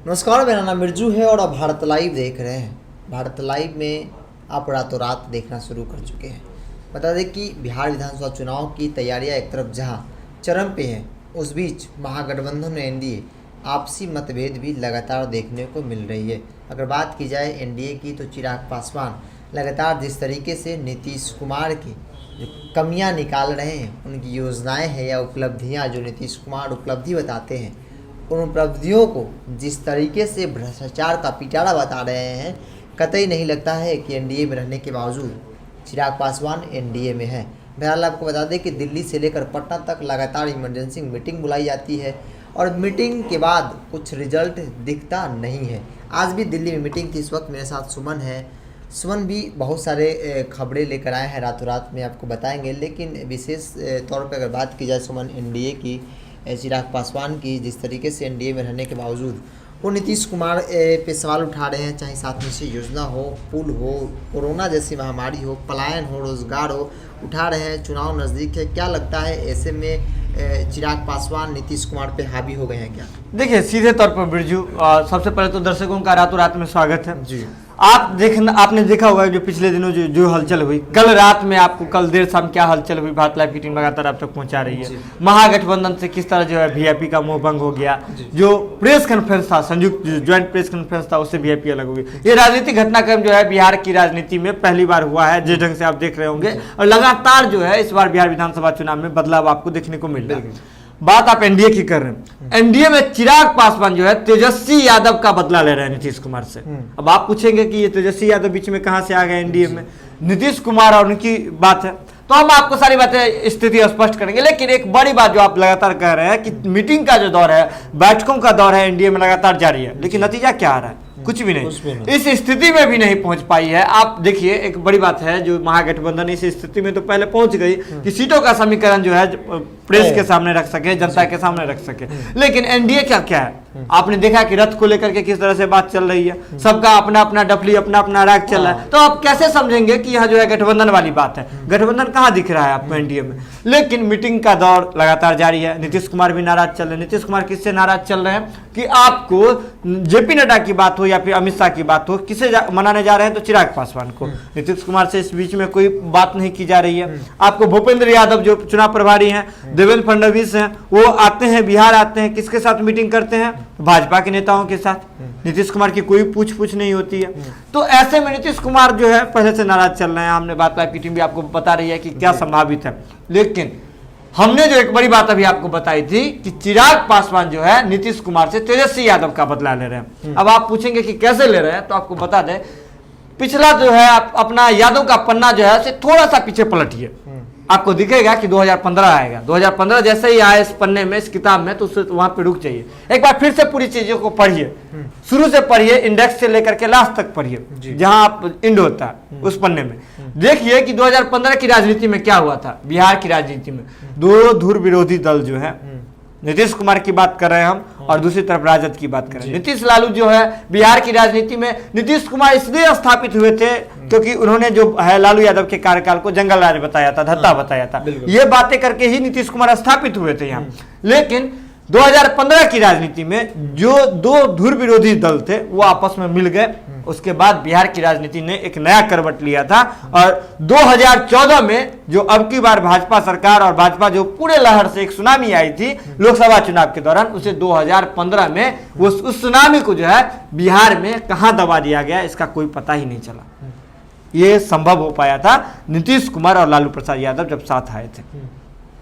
नमस्कार, मेरा नाम बिरजू है और आप भारत लाइव देख रहे हैं। भारत लाइव में आप रातों रात देखना शुरू कर चुके हैं। बता दें कि बिहार विधानसभा चुनाव की तैयारियां एक तरफ जहां चरम पे हैं, उस बीच महागठबंधन में एनडीए आपसी मतभेद भी लगातार देखने को मिल रही है। अगर बात की जाए एनडीए की, तो चिराग पासवान लगातार जिस तरीके से नीतीश कुमार की जो कमियाँ निकाल रहे हैं, उनकी योजनाएँ हैं या उपलब्धियाँ जो नीतीश कुमार उपलब्धि बताते हैं, उन उपलब्धियों को जिस तरीके से भ्रष्टाचार का पिटारा बता रहे हैं, कतई नहीं लगता है कि एनडीए में रहने के बावजूद चिराग पासवान एनडीए में है। बहरहाल आपको बता दें कि दिल्ली से लेकर पटना तक लगातार इमरजेंसी मीटिंग बुलाई जाती है और मीटिंग के बाद कुछ रिजल्ट दिखता नहीं है। आज भी दिल्ली में मीटिंग थी। इस वक्त मेरे साथ सुमन है। सुमन भी बहुत सारे खबरें लेकर आए हैं, रातों रात में आपको बताएंगे। लेकिन विशेष तौर पर अगर बात की जाए सुमन, एनडीए की, चिराग पासवान की, जिस तरीके से एनडीए में रहने के बावजूद वो नीतीश कुमार पे सवाल उठा रहे हैं, चाहे 7 निश्चय योजना हो, पुल हो, कोरोना जैसी महामारी हो, पलायन हो, रोजगार हो, उठा रहे हैं। चुनाव नज़दीक है, क्या लगता है ऐसे में चिराग पासवान नीतीश कुमार पे हावी हो गए हैं क्या? देखिए, सीधे तौर पर बिरजू, सबसे पहले तो दर्शकों का रातों रात में स्वागत है जी। आपने देखा होगा जो पिछले दिनों जो हलचल हुई, कल रात में आपको कल देर शाम क्या हलचल हुई, भारत लाइव की टीम लगातार आप तक पहुंचा रही है। महागठबंधन से किस तरह जो है वीआईपी का मोह भंग हो गया, जो प्रेस कॉन्फ्रेंस था, संयुक्त ज्वाइंट प्रेस कॉन्फ्रेंस था, उससे वीआईपी अलग हो गई। ये राजनीतिक घटनाक्रम जो है बिहार की राजनीति में पहली बार हुआ है, जिस ढंग से आप देख रहे होंगे, और लगातार जो है इस बार बिहार विधानसभा चुनाव में बदलाव आपको देखने को मिल रहा है। बात आप एनडीए की कर रहे हैं। एनडीए में चिराग पासवान जो है तेजस्वी यादव का बदला ले रहे हैं नीतीश कुमार से। अब आप पूछेंगे कि ये तेजस्वी यादव बीच में कहां से आ गए एनडीए में? नीतीश कुमार और उनकी बात है, तो हम आपको सारी बातें स्थिति स्पष्ट करेंगे। लेकिन एक बड़ी बात जो आप लगातार कह रहे हैं कि मीटिंग का जो दौर है, बैठकों का दौर है, एनडीए में लगातार जारी है, लेकिन नतीजा क्या आ रहा है? कुछ भी नहीं। इस स्थिति में भी नहीं पहुंच पाई है। आप देखिए, एक बड़ी बात है जो महागठबंधन इस स्थिति में तो पहले पहुंच गई कि सीटों का समीकरण जो है प्रेस के सामने रख सके, जनता के सामने रख सके। लेकिन एनडीए क्या है, आपने देखा कि रथ को लेकर के किस तरह से बात चल रही है, सबका अपना अपना डफली, अपना अपना राग चल रहा है। तो आप कैसे समझेंगे कि यहाँ जो है गठबंधन वाली बात है? गठबंधन कहाँ दिख रहा है आपको एनडीए में? लेकिन मीटिंग का दौर लगातार जारी है। नीतीश कुमार भी नाराज चल रहे हैं। नीतीश कुमार किससे नाराज चल रहे हैं कि आपको जेपी नड्डा की बात हो या फिर अमित शाह की बात हो, किसे मनाने जा रहे हैं? तो चिराग पासवान को। नीतीश कुमार से इस बीच में कोई बात नहीं की जा रही है। आपको भूपेंद्र यादव जो चुनाव प्रभारी हैं, देवेंद्र फडणवीस हैं, वो आते हैं, बिहार आते हैं, किसके साथ मीटिंग करते हैं? भाजपा के नेताओं के साथ। नीतीश कुमार की कोई पूछ नहीं होती है। तो ऐसे में नीतीश कुमार जो है पहले से नाराज चल रहे हैं। हमने बात लाइव की टीम भी आपको बता रही है कि क्या संभावित है। लेकिन हमने जो एक बड़ी बात अभी आपको बताई थी कि चिराग पासवान जो है नीतीश कुमार से तेजस्वी यादव का बदला ले रहे हैं। अब आप पूछेंगे कि कैसे ले रहे हैं, तो आपको बता दें, पिछला जो है अपना यादव का पन्ना जो है उसे थोड़ा सा पीछे पलटिए, आपको दिखेगा कि 2015 आएगा। 2015 जैसे ही आए इस पन्ने में, इस किताब में, तो उससे वहां पे रुक जाइए। एक बार फिर से पूरी चीजों को पढ़िए, शुरू से पढ़िए, इंडेक्स से लेकर के लास्ट तक पढ़िए, जहां आप इंड होता है उस पन्ने में। देखिए कि 2015 की राजनीति में क्या हुआ था। बिहार की राजनीति में दो धुर विरोधी दल जो है, नीतीश कुमार की बात कर रहे हैं हम, और दूसरी तरफ राजद की बात कर रहे हैं। नीतीश लालू जो है बिहार की राजनीति में, नीतीश कुमार इसलिए स्थापित हुए थे क्योंकि उन्होंने जो है लालू यादव के कार्यकाल को जंगल राज बताया था, धत्ता बताया था। ये बातें करके ही नीतीश कुमार स्थापित हुए थे यहाँ। लेकिन 2015 की राजनीति में जो दो धुर विरोधी दल थे वो आपस में मिल गए। उसके बाद बिहार की राजनीति ने एक नया करवट लिया था, और 2014 में जो अब की बार भाजपा सरकार और भाजपा जो पूरे लहर से एक सुनामी आई थी लोकसभा चुनाव के दौरान, उसे 2015 में उस सुनामी को जो है बिहार में कहां दबा दिया गया, इसका कोई पता ही नहीं चला। ये संभव हो पाया था नीतीश कुमार और लालू प्रसाद यादव जब साथ आए थे।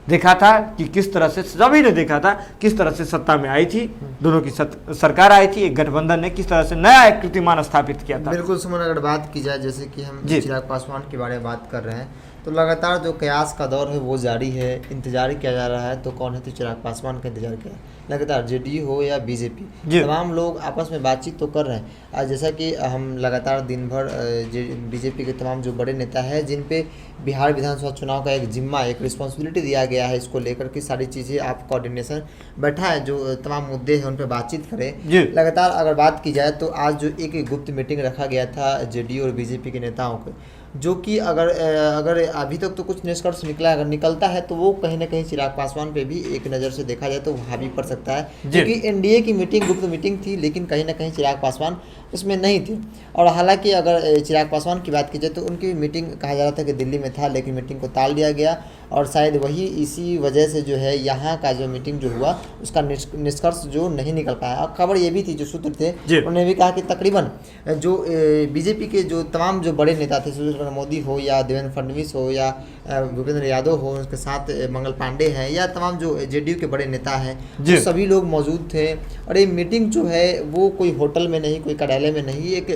देखा था कि किस तरह से, सभी ने देखा था किस तरह से सत्ता में आई थी, दोनों की सरकार आई थी, एक गठबंधन ने किस तरह से नया एक कीर्तिमान स्थापित किया था। बिल्कुल सुमन, अगर बात की जाए, जैसे कि हम चिराग पासवान के बारे में बात कर रहे हैं, तो लगातार जो कयास का दौर है वो जारी है, इंतजार किया जा रहा है। तो कौन है? तो चिराग पासवान का इंतजार किया लगातार, जेडीयू हो या बीजेपी, तमाम लोग आपस में बातचीत तो कर रहे हैं। जैसा कि हम लगातार दिन भर बीजेपी के तमाम जो बड़े नेता हैं, जिन पे बिहार विधानसभा चुनाव का एक जिम्मा, एक रिस्पॉन्सिबिलिटी दिया गया है, इसको लेकर के सारी चीज़ें आप कोऑर्डिनेशन बैठा है, जो तमाम मुद्दे हैं उन पर बातचीत करें। लगातार अगर बात की जाए तो आज जो एक गुप्त मीटिंग रखा गया था जेडीयू और बीजेपी के नेताओं को, जो कि अगर अभी तक तो कुछ निष्कर्ष निकला है, अगर निकलता है तो वो कहीं ना कहीं चिराग पासवान पे भी एक नज़र से देखा जाए तो हावी पड़ सकता है, क्योंकि एनडीए की मीटिंग गुप्त मीटिंग थी, लेकिन कहीं ना कहीं चिराग पासवान उसमें नहीं थे। और हालांकि अगर चिराग पासवान की बात की जाए तो उनकी मीटिंग कहा जा रहा था कि दिल्ली में था, लेकिन मीटिंग को टाल दिया गया, और शायद वही इसी वजह से जो है यहाँ का जो मीटिंग जो हुआ उसका निष्कर्ष जो नहीं निकल पाया। और खबर ये भी थी, जो सूत्र थे उन्होंने भी कहा कि तकरीबन जो बीजेपी के जो तमाम जो बड़े नेता थे, सुशील मोदी हो या देवेंद्र फडणवीस हो या भूपेंद्र यादव हो, उसके साथ मंगल पांडे हैं या तमाम जो जेडीयू के बड़े नेता हैं, वो सभी लोग मौजूद थे। और ये मीटिंग जो है वो कोई होटल में नहीं, कोई कार्यालय में नहीं, एक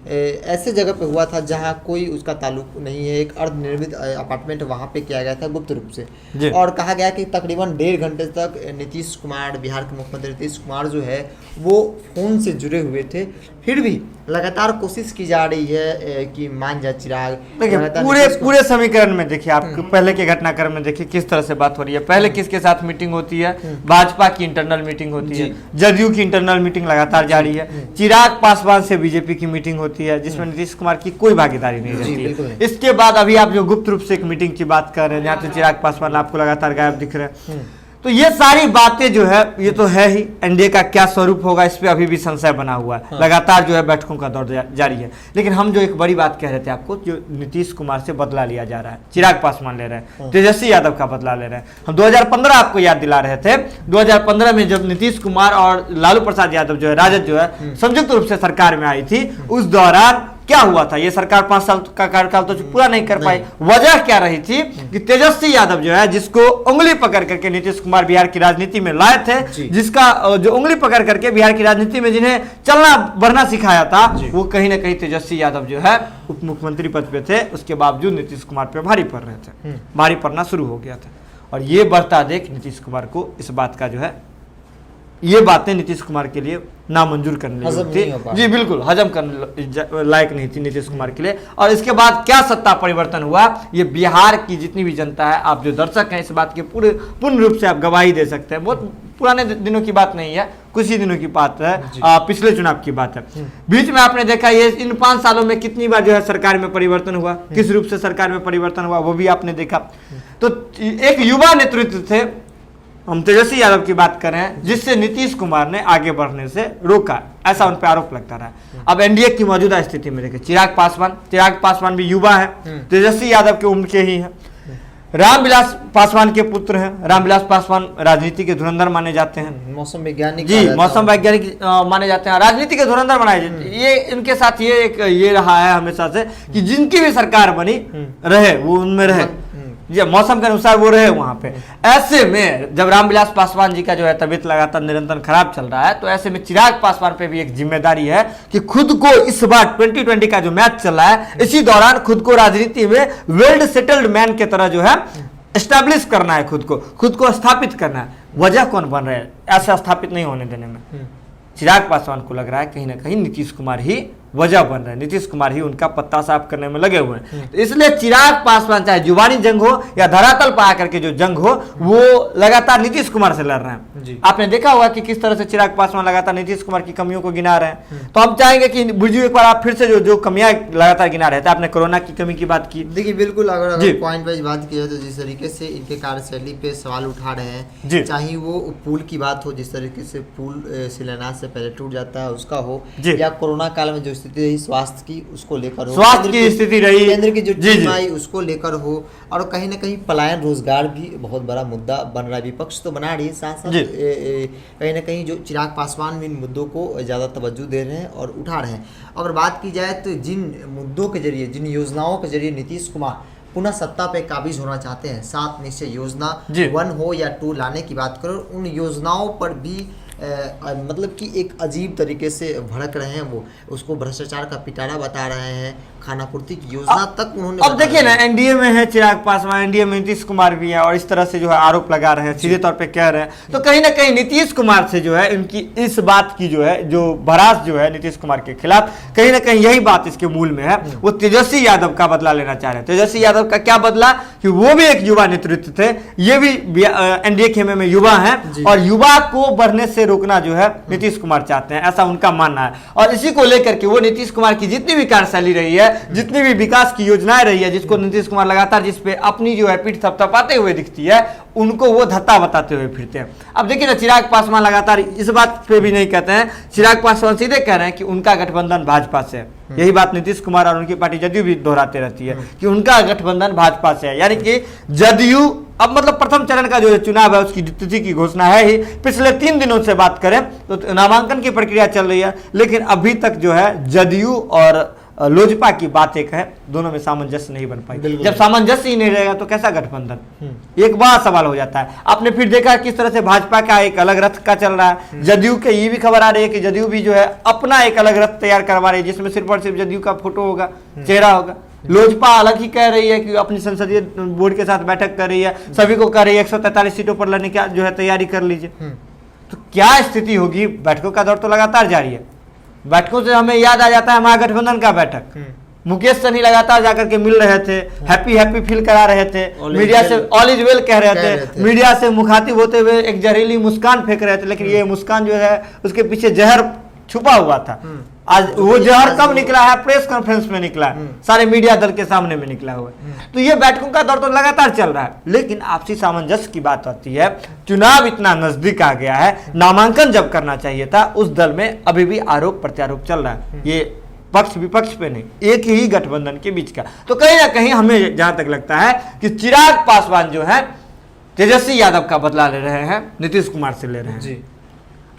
ऐसे जगह पे हुआ था जहाँ कोई उसका ताल्लुक नहीं है, एक अर्धनिर्मित अपार्टमेंट वहाँ पे किया गया था गुप्त रूप से। और कहा गया कि तकरीबन 1.5 घंटे तक नीतीश कुमार, बिहार के मुख्यमंत्री नीतीश कुमार जो है वो फ़ोन से जुड़े हुए थे। फिर भी लगातार कोशिश की जा रही है कि मान जा चिराग। देखिए पूरे समीकरण में देखिए, आप पहले के घटनाक्रम में देखिए किस तरह से बात हो रही है। पहले किसके साथ मीटिंग होती है? भाजपा की इंटरनल मीटिंग होती है, जदयू की इंटरनल मीटिंग लगातार जारी है, चिराग पासवान से बीजेपी की मीटिंग होती है जिसमें नीतीश कुमार की कोई भागीदारी नहीं रहती है। इसके बाद अभी आप जो गुप्त रूप से एक मीटिंग की बात कर रहे हैं जहाँ से चिराग पासवान आपको लगातार गायब दिख रहे हैं, तो ये सारी बातें जो है ये तो है ही। एनडीए का क्या स्वरूप होगा इस पे अभी भी संशय बना हुआ है। लगातार जो है बैठकों का दौर जारी है। लेकिन हम जो एक बड़ी बात कह रहे थे आपको, जो नीतीश कुमार से बदला लिया जा रहा है, चिराग पासवान ले रहे हैं, तेजस्वी यादव का बदला ले रहे हैं। हम 2015 आपको याद दिला रहे थे, 2015 में जब नीतीश कुमार और लालू प्रसाद यादव जो है, राजद जो है संयुक्त रूप से सरकार में आई थी, उस दौरान क्या हुआ था? ये सरकार 5 साल का कार्यकाल तो पूरा नहीं कर पाई। वजह क्या रही थी कि तेजस्वी यादव जो है, जिसको उंगली पकड़ करके नीतीश कुमार बिहार की राजनीति में लाए थे, जिसका जो उंगली पकड़ करके बिहार की राजनीति में जिन्हें चलना बढ़ना सिखाया था, वो कहीं ना कहीं तेजस्वी यादव जो है उप मुख्यमंत्री पद पे थे। उसके बावजूद नीतीश कुमार पे भारी पड़ रहे थे, भारी पड़ना शुरू हो गया था। और ये बढ़ता देख नीतीश कुमार को इस बात का जो है, ये बातें नीतीश कुमार के लिए नामंजूर करने थी। जी बिल्कुल, हजम करने लायक नहीं थी नीतीश कुमार के लिए। और इसके बाद क्या सत्ता परिवर्तन हुआ, ये बिहार की जितनी भी जनता है, आप जो दर्शक हैं, इस बात के पूर्ण रूप से आप गवाही दे सकते हैं। बहुत पुराने दिनों की बात नहीं है, कुछ ही दिनों की बात है, पिछले चुनाव की बात है। बीच में आपने देखा ये इन 5 सालों में कितनी बार जो है सरकार में परिवर्तन हुआ, किस रूप से सरकार में परिवर्तन हुआ वो भी आपने देखा। तो एक युवा नेतृत्व थे, हम तेजस्वी यादव की बात कर रहे हैं, जिससे नीतीश कुमार ने आगे बढ़ने से रोका, ऐसा उन पर आरोप लगता रहा। अब एनडीए की मौजूदा स्थिति में देखिए, चिराग पासवान भी युवा है, तेजस्वी यादव की उम्र के ही है, रामविलास पासवान के पुत्र हैं। रामविलास पासवान राजनीति के धुरंधर माने जाते हैं, मौसम वैज्ञानिक जी, मौसम वैज्ञानिक माने जाते हैं, राजनीति के धुरंधर बनाए जाते हैं। ये इनके साथ ये रहा है हमेशा से कि जिनकी भी सरकार बनी रहे वो उनमें रहे, ये मौसम के अनुसार वो रहे वहां पे। ऐसे में जब रामविलास पासवान जी का जो है तबीयत लगातार निरंतर खराब चल रहा है, तो ऐसे में चिराग पासवान पे भी एक जिम्मेदारी है कि खुद को इस बार 2020 का जो मैच चल रहा है, इसी दौरान खुद को राजनीति में वेल सेटल्ड मैन के तरह जो है एस्टैब्लिश करना है, खुद को स्थापित करना है। वजह कौन बन रहे हैं ऐसा स्थापित नहीं होने देने में? चिराग पासवान को लग रहा है कहीं ना कहीं नीतीश कुमार ही वजह बन रहे हैं, नीतीश कुमार ही उनका पत्ता साफ करने में लगे हुए हैं। तो इसलिए चिराग पासवान चाहे जुबानी जंग हो या धरातल पर आकर के जो जंग हो, वो लगातार नीतीश कुमार से लड़ रहे हैं। आपने देखा होगा कि किस तरह से चिराग पासवान लगातार नीतीश कुमार की कमियों को गिना रहे हैं। तो हम चाहेंगे कि बुर्जू एक बार आप फिर से जो कमियां लगातार गिना रहे थे, आपने कोरोना की कमी की बात की। देखिए बिल्कुल, अगर पॉइंट वाइज बात की जाए तो जिस तरीके से इनके कार्यशैली पे सवाल उठा रहे हैं, चाहे वो पुल की बात हो, जिस तरीके से पुल शिलान्यास से पहले टूट जाता है उसका हो, या कोरोना काल में जो स्थिति रही स्वास्थ्य की उसको लेकर हो, स्वास्थ्य की स्थिति रही, केंद्र की जो टीम आई उसको लेकर हो, और कहीं ना कहीं पलायन रोजगार भी बहुत बड़ा मुद्दा बन रहा है। विपक्ष तो बना रही है, साथ साथ कहीं ना कहीं जो चिराग पासवान भी इन मुद्दों को ज़्यादा तवज्जो दे रहे हैं और उठा रहे हैं। अगर बात की जाए तो जिन मुद्दों के जरिए, जिन योजनाओं के जरिए नीतीश कुमार पुनः सत्ता पे काबिज होना चाहते हैं, 7 निश्चय योजना 1 हो या 2 लाने की बात करो, उन योजनाओं पर भी मतलब कि एक अजीब तरीके से भड़क रहे हैं। वो उसको भ्रष्टाचार का पिटारा बता रहे हैं, खानापूर्ति की योजना तक उन्होंने। अब देखिए ना, एनडीए में है चिराग पासवान, एनडीए में नीतीश कुमार भी है, और इस तरह से जो है आरोप लगा रहे हैं, सीधे तौर पे कह रहे हैं। तो कहीं ना कहीं नीतीश कुमार से जो है इनकी इस बात की जो है जो भड़ास जो है नीतीश कुमार के खिलाफ, कहीं ना कहीं यही बात इसके मूल में है। वो तेजस्वी यादव का बदला लेना चाह रहे हैं। तेजस्वी यादव का क्या बदला कि वो भी एक युवा नेतृत्व थे, ये भी एनडीए खेमे में युवा है, और युवा को बढ़ने से रोकना जो है नीतीश कुमार चाहते हैं, ऐसा उनका मानना है। और इसी को लेकर के वो नीतीश कुमार की जितनी भी कार्यशैली रही है है, जितनी भी विकास की योजनाएं रही है, जिसको नीतीश कुमार लगातार जिस पे अपनी जो है पीठ थपथपाते हुए दिखती है, उनको वो धत्ता बताते हुए फिरते हैं। अब देखिए ना, चिराग पासवान लगातार इस बात पे भी नहीं कहते हैं, चिराग पासवान सीधे कह रहे हैं कि उनका गठबंधन भाजपा से है। यही बात नीतीश कुमार और उनकी पार्टी जदयू भी दोहराते रहती है कि उनका गठबंधन भाजपा से है। यानी कि जदयू अब मतलब प्रथम चरण का जो चुनाव है उसकी तिथि की घोषणा है ही। पिछले 3 दिनों से बात करें तो नामांकन की प्रक्रिया चल रही है, लेकिन अभी तक जो है जदयू और लोजपा की बात एक है, दोनों में सामंजस्य नहीं बन पाई। जब सामंजस्य ही नहीं रहेगा तो कैसा गठबंधन, एक बड़ा सवाल हो जाता है। आपने फिर देखा किस तरह से भाजपा का एक अलग रथ का चल रहा है। जदयू के ये भी खबर आ रही है कि जदयू भी जो है अपना एक अलग रथ तैयार करवा रही है, जिसमें सिर्फ और सिर्फ जदयू का फोटो होगा, चेहरा होगा। लोजपा अलग ही कह रही है कि अपनी संसदीय बोर्ड के साथ बैठक कर रही है, सभी को कह रही है 143 सीटों पर लड़ने की जो है तैयारी कर लीजिए। तो क्या स्थिति होगी? बैठकों का दौर तो लगातार जारी है। बैठकों से हमें याद आ जाता है महागठबंधन का बैठक, मुकेश सहनी लगातार जाकर के मिल रहे थे, हैप्पी हैप्पी फील करा रहे थे, मीडिया से ऑल इज वेल कह रहे थे, मीडिया से मुखातिब होते हुए एक जहरीली मुस्कान फेंक रहे थे, लेकिन ये मुस्कान जो है उसके पीछे जहर छुपा हुआ था। आज वो जहर कब निकला है? प्रेस कॉन्फ्रेंस में निकला है, सारे मीडिया दल के सामने में निकला हुआ है। तो ये बैठकों का दौर तो लगातार चल रहा है, लेकिन आपसी सामंजस्य की बात आती है, चुनाव इतना नजदीक आ गया है, नामांकन जब करना चाहिए था उस दल में अभी भी आरोप प्रत्यारोप चल रहा है। ये पक्ष विपक्ष पे नहीं, एक ही गठबंधन के बीच का। तो कहीं ना कहीं हमें जहां तक लगता है कि चिराग पासवान जो है तेजस्वी यादव का बदला ले रहे हैं, नीतीश कुमार से ले रहे हैं जी।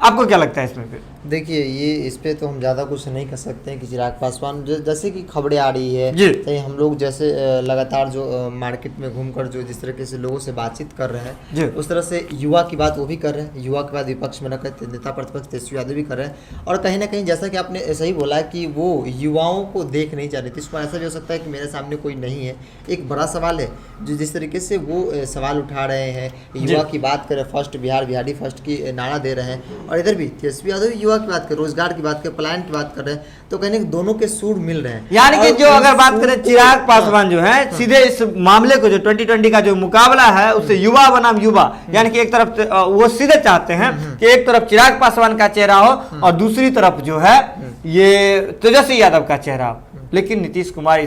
आपको क्या लगता है इसमें? फिर देखिए, ये इस पे तो हम ज़्यादा कुछ नहीं कर सकते हैं कि चिराग पासवान जैसे कि खबरें आ रही है, चाहे हम लोग जैसे लगातार जो मार्केट में घूमकर जो जिस तरीके से लोगों से बातचीत कर रहे हैं, उस तरह से युवा की बात वो भी कर रहे हैं, युवा के बाद विपक्ष में रखते नेता प्रतिपक्ष तेजस्वी यादव भी कर रहे हैं। और कहीं ना कहीं जैसा कि आपने सही बोला कि वो युवाओं को देख नहीं जा रहे थे। इसमें ऐसा भी हो सकता है कि मेरे सामने कोई नहीं है, एक बड़ा सवाल है जो जिस तरीके से वो सवाल उठा रहे हैं, युवा की बात करें, फर्स्ट बिहार बिहारी फर्स्ट की नारा दे रहे हैं, और इधर भी तेजस्वी यादव युवा की बात कर, रोजगार की बात कर, पलायन की बात कर रहे हैं, तो कहने दोनों के सूर मिल रहे हैं। यानी कि जो अगर बात करें चिराग पासवान जो है सीधे इस मामले को, जो 2020 का जो मुकाबला है उससे युवा बनाम युवा, यानी कि एक तरफ वो सीधे चाहते हैं कि एक तरफ चिराग पासवान का चेहरा हो और दूसरी तरफ जो है ये तेजस्वी यादव का चेहरा हो। लेकिन नीतीश कुमार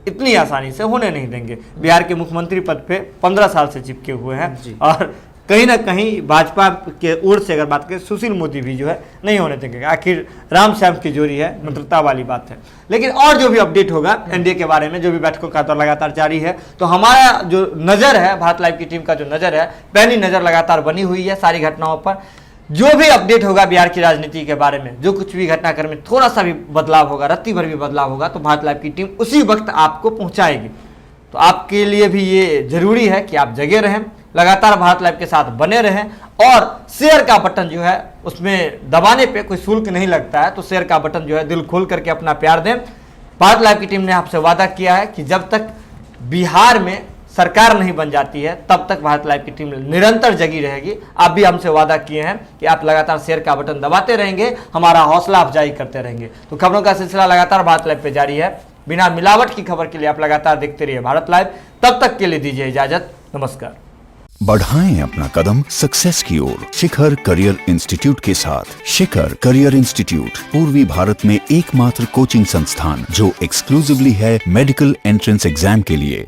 इतनी आसानी से होने नहीं देंगे। बिहार के मुख्यमंत्री पद पे 15 साल से चिपके हुए हैं, और कहीं ना कहीं भाजपा के ओर से अगर बात करें सुशील मोदी भी जो है नहीं होने देंगे। आखिर राम श्याम की जोड़ी है, मित्रता वाली बात है। लेकिन और जो भी अपडेट होगा एनडीए के बारे में, जो भी बैठकों का दौर लगातार जारी है, तो हमारा जो नज़र है, भारत लाइव की टीम का जो नज़र है, पैनी नज़र लगातार बनी हुई है सारी घटनाओं पर। जो भी अपडेट होगा बिहार की राजनीति के बारे में, जो कुछ भी घटनाक्रम में थोड़ा सा भी बदलाव होगा, रत्ती भर भी बदलाव होगा, तो भारत लाइव की टीम उसी वक्त आपको पहुंचाएगी। तो आपके लिए भी ये जरूरी है कि आप जगे रहें, लगातार भारत लाइव के साथ बने रहें, और शेयर का बटन जो है उसमें दबाने पे कोई शुल्क नहीं लगता है, तो शेयर का बटन जो है दिल खोल करके अपना प्यार दें। भारत लाइव की टीम ने आपसे वादा किया है कि जब तक बिहार में सरकार नहीं बन जाती है तब तक भारत लाइव की टीम निरंतर जगी रहेगी। आप भी हमसे वादा किए हैं कि आप लगातार शेयर का बटन दबाते रहेंगे, हमारा हौसला अफजाई करते रहेंगे। तो खबरों का सिलसिला लगातार भारत लाइव पे जारी है। बिना मिलावट की खबर के लिए आप लगातार देखते रहिए भारत लाइव। तब तक के लिए दीजिए इजाजत, नमस्कार। बढ़ाएं अपना कदम सक्सेस की ओर शिखर करियर इंस्टीट्यूट के साथ। शिखर करियर इंस्टीट्यूट पूर्वी भारत में एकमात्र कोचिंग संस्थान जो एक्सक्लूसिवली है मेडिकल एंट्रेंस एग्जाम के लिए।